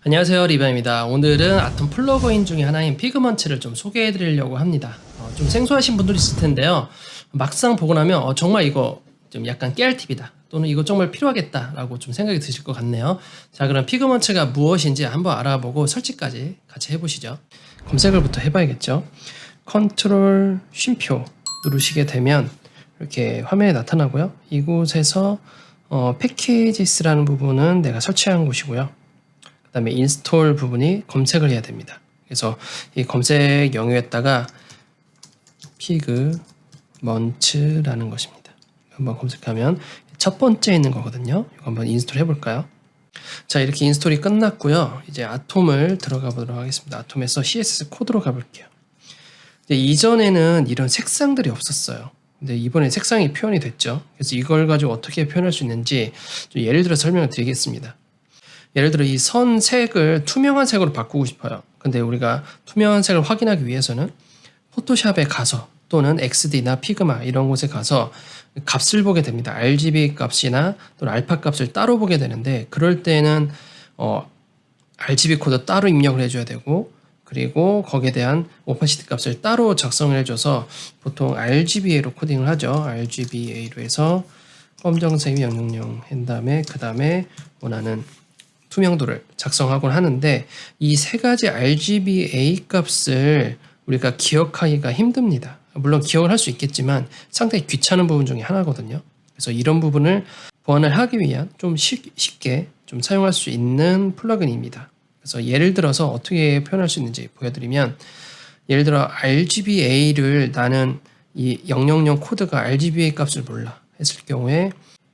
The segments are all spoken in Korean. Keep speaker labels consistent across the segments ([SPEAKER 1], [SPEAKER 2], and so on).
[SPEAKER 1] 안녕하세요, 리바입니다. 오늘은 아톰 플러그인 중에 하나인 피그먼트를 좀 소개해 드리려고 합니다. 좀 생소하신 분들이 있을 텐데요. 막상 보고 나면 정말 이거 좀 약간 깨알 팁이다, 또는 이거 정말 필요하겠다 라고 좀 생각이 드실 것 같네요. 자, 그럼 피그먼트가 무엇인지 한번 알아보고 설치까지 같이 해보시죠. 검색을부터 해봐야겠죠. 컨트롤 쉼표 누르시게 되면 이렇게 화면에 나타나고요. 이곳에서 패키지스라는 부분은 내가 설치한 곳이고요. 그 다음에 인스톨 부분이 검색을 해야 됩니다. 그래서 이 검색 영역에다가 피그먼츠라는 것입니다. 한번 검색하면 첫 번째 있는 거거든요. 이거 한번 인스톨 해볼까요? 자, 이렇게 인스톨이 끝났고요. 이제 아톰을 들어가 보도록 하겠습니다. 아톰에서 CSS 코드로 가볼게요. 이전에는 이런 색상들이 없었어요. 근데 이번에 색상이 표현이 됐죠. 그래서 이걸 가지고 어떻게 표현할 수 있는지 좀 예를 들어 설명을 드리겠습니다. 예를 들어 이 선 색을 투명한 색으로 바꾸고 싶어요. 근데 우리가 투명한 색을 확인하기 위해서는 포토샵에 가서 또는 XD나 피그마 이런 곳에 가서 값을 보게 됩니다. RGB 값이나 또는 알파 값을 따로 보게 되는데, 그럴 때는 RGB 코드 따로 입력을 해줘야 되고, 그리고 거기에 대한 오파시티 값을 따로 작성을 해줘서 보통 RGBA로 코딩을 하죠. RGBA로 해서 검정색이 000 한 다음에 그 다음에 원하는 투명도를 작성하곤 하는데, 이 세 가지 RGBA 값을 우리가 기억하기가 힘듭니다. 물론 기억을 할 수 있겠지만 상당히 귀찮은 부분 중에 하나거든요. 그래서 이런 부분을 보완을 하기 위한 좀 쉽게 좀 사용할 수 있는 플러그인입니다. 그래서 예를 들어서 어떻게 표현할 수 있는지 보여드리면, 예를 들어 RGBA를 나는 이 000 코드가 RGBA 값을 몰라 했을 경우에,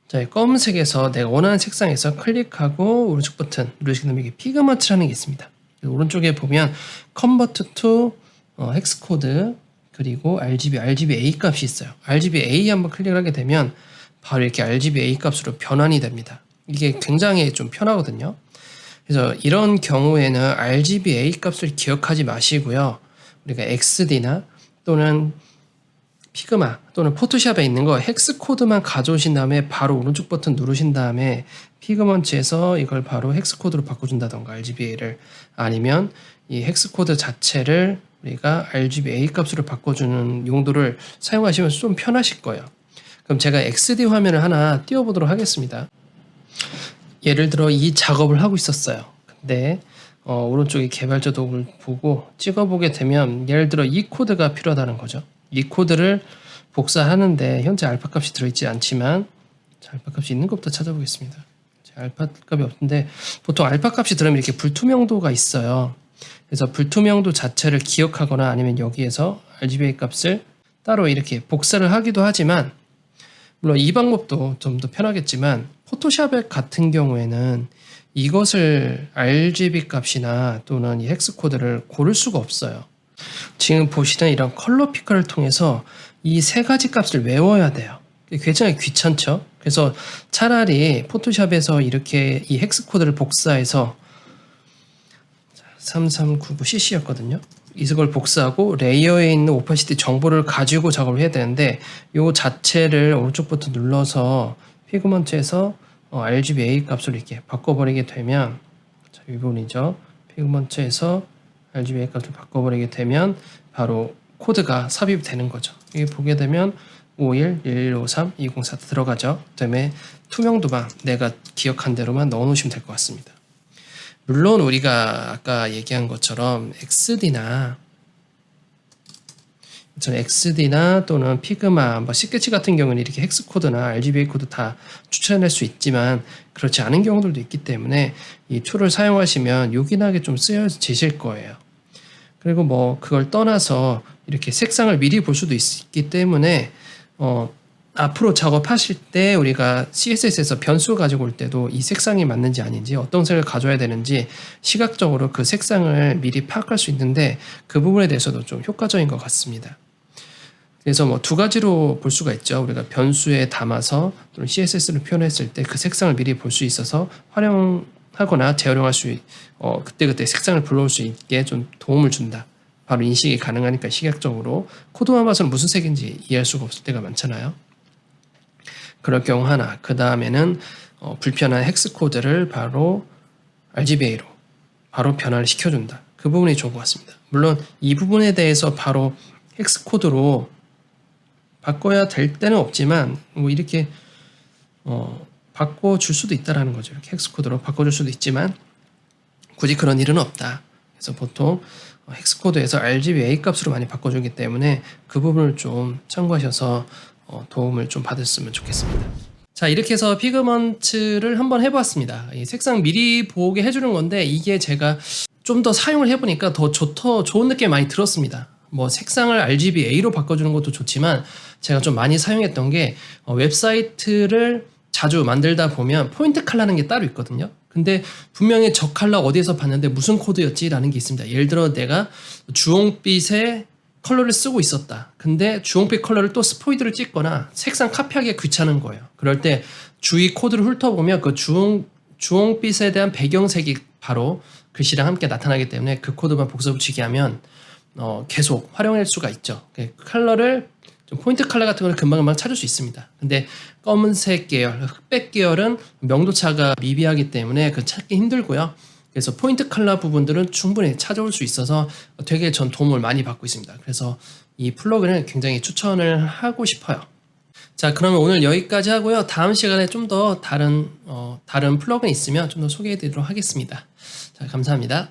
[SPEAKER 1] 자, 검은색에서 내가 원하는 색상에서 클릭하고 오른쪽 버튼 누르시게 되면 이게 피그먼트라는 게 있습니다. 오른쪽에 보면 Convert to 헥스 코드 그리고 RGBA 값이 있어요. RGBA 한번 클릭을 하게 되면 바로 이렇게 RGBA 값으로 변환이 됩니다. 이게 굉장히 좀 편하거든요. 그래서 이런 경우에는 RGBA 값을 기억하지 마시고요. 우리가 XD나 또는 피그마 또는 포토샵에 있는 거 헥스 코드만 가져오신 다음에 바로 오른쪽 버튼 누르신 다음에 피그먼트에서 이걸 바로 헥스 코드로 바꿔준다던가, RGBA를, 아니면 이 헥스 코드 자체를 우리가 RGBA 값으로 바꿔주는 용도를 사용하시면 좀 편하실 거예요. 그럼 제가 XD 화면을 하나 띄워보도록 하겠습니다. 예를 들어 이 작업을 하고 있었어요. 근데 오른쪽에 개발자 도구를 보고 찍어보게 되면 예를 들어 이 코드가 필요하다는 거죠. 이 코드를 복사하는데 현재 알파 값이 들어있지 않지만, 알파 값이 있는 것부터 찾아보겠습니다. 알파 값이 없는데 보통 알파 값이 들어오면 이렇게 불투명도가 있어요. 그래서 불투명도 자체를 기억하거나 아니면 여기에서 RGBA 값을 따로 이렇게 복사를 하기도 하지만, 물론 이 방법도 좀 더 편하겠지만 포토샵 같은 경우에는 이것을 RGB 값이나 또는 이 헥스 코드를 고를 수가 없어요. 지금 보시는 이런 컬러 피커를 통해서 이 세 가지 값을 외워야 돼요. 굉장히 귀찮죠? 그래서 차라리 포토샵에서 이렇게 이 헥스 코드를 복사해서 3399cc였거든요. 이걸 복사하고 레이어에 있는 오파시티 정보를 가지고 작업을 해야 되는데, 이 자체를 오른쪽 버튼 눌러서 피그먼트에서 RGBA 값으로 이렇게 바꿔버리게 되면, 자, 이 부분이죠. 피그먼트에서 RGBA 값을 바꿔버리게 되면 바로 코드가 삽입이 되는 거죠. 여기 보게 되면 51, 1153, 204 들어가죠. 그다음에 투명도만 내가 기억한 대로만 넣어놓으시면 될 것 같습니다. 물론 우리가 아까 얘기한 것처럼 XD나 또는 피그마, 스케치 같은 경우는 이렇게 헥스 코드나 RGBA 코드 다 추천할 수 있지만, 그렇지 않은 경우들도 있기 때문에 이 툴을 사용하시면 요긴하게 좀 쓰여지실 거예요. 그리고 그걸 떠나서 이렇게 색상을 미리 볼 수도 있기 때문에 앞으로 작업하실 때 우리가 CSS에서 변수 가지고 올 때도 이 색상이 맞는지 아닌지, 어떤 색을 가져야 되는지 시각적으로 그 색상을 미리 파악할 수 있는데, 그 부분에 대해서도 좀 효과적인 것 같습니다. 그래서 두 가지로 볼 수가 있죠. 우리가 변수에 담아서 또는 CSS를 표현했을 때 그 색상을 미리 볼 수 있어서 활용하거나 재활용할 수 그때그때 색상을 불러올 수 있게 좀 도움을 준다. 바로 인식이 가능하니까 시각적으로 코드만 봐서는 무슨 색인지 이해할 수가 없을 때가 많잖아요. 그럴 경우 하나, 그 다음에는 불편한 헥스 코드를 바로 RGBA로 바로 변화를 시켜준다. 그 부분이 좋은 것 같습니다. 물론 이 부분에 대해서 바로 헥스 코드로 바꿔야 될 때는 없지만 뭐 이렇게 바꿔줄 수도 있다라는 거죠. 이렇게 헥스 코드로 바꿔줄 수도 있지만 굳이 그런 일은 없다. 그래서 보통 헥스 코드에서 RGBA 값으로 많이 바꿔주기 때문에 그 부분을 좀 참고하셔서 도움을 좀 받았으면 좋겠습니다. 자, 이렇게 해서 피그먼트를 한번 해보았습니다. 이 색상 미리 보게 해주는 건데 이게 제가 좀 더 사용을 해보니까 더 좋은 느낌이 많이 들었습니다. 뭐 색상을 RGBA로 바꿔주는 것도 좋지만 제가 좀 많이 사용했던 게 웹사이트를 자주 만들다 보면 포인트 컬러라는 게 따로 있거든요. 근데 분명히 저 컬러 어디에서 봤는데 무슨 코드였지? 라는 게 있습니다. 예를 들어 내가 주홍빛의 컬러를 쓰고 있었다. 근데 주홍빛 컬러를 또 스포이드를 찍거나 색상 카피하기가 귀찮은 거예요. 그럴 때 주위 코드를 훑어보면 그 주홍빛에 대한 배경색이 바로 글씨랑 함께 나타나기 때문에 그 코드만 복사 붙이기 하면 계속 활용할 수가 있죠. 컬러를 좀 포인트 컬러 같은 걸 금방금방 찾을 수 있습니다. 근데 검은색 계열, 흑백 계열은 명도차가 미비하기 때문에 그 찾기 힘들고요. 그래서 포인트 컬러 부분들은 충분히 찾아올 수 있어서 되게 전 도움을 많이 받고 있습니다. 그래서 이 플러그인을 굉장히 추천을 하고 싶어요. 자, 그러면 오늘 여기까지 하고요. 다음 시간에 좀 더 다른 플러그인 있으면 좀 더 소개해 드리도록 하겠습니다. 자, 감사합니다.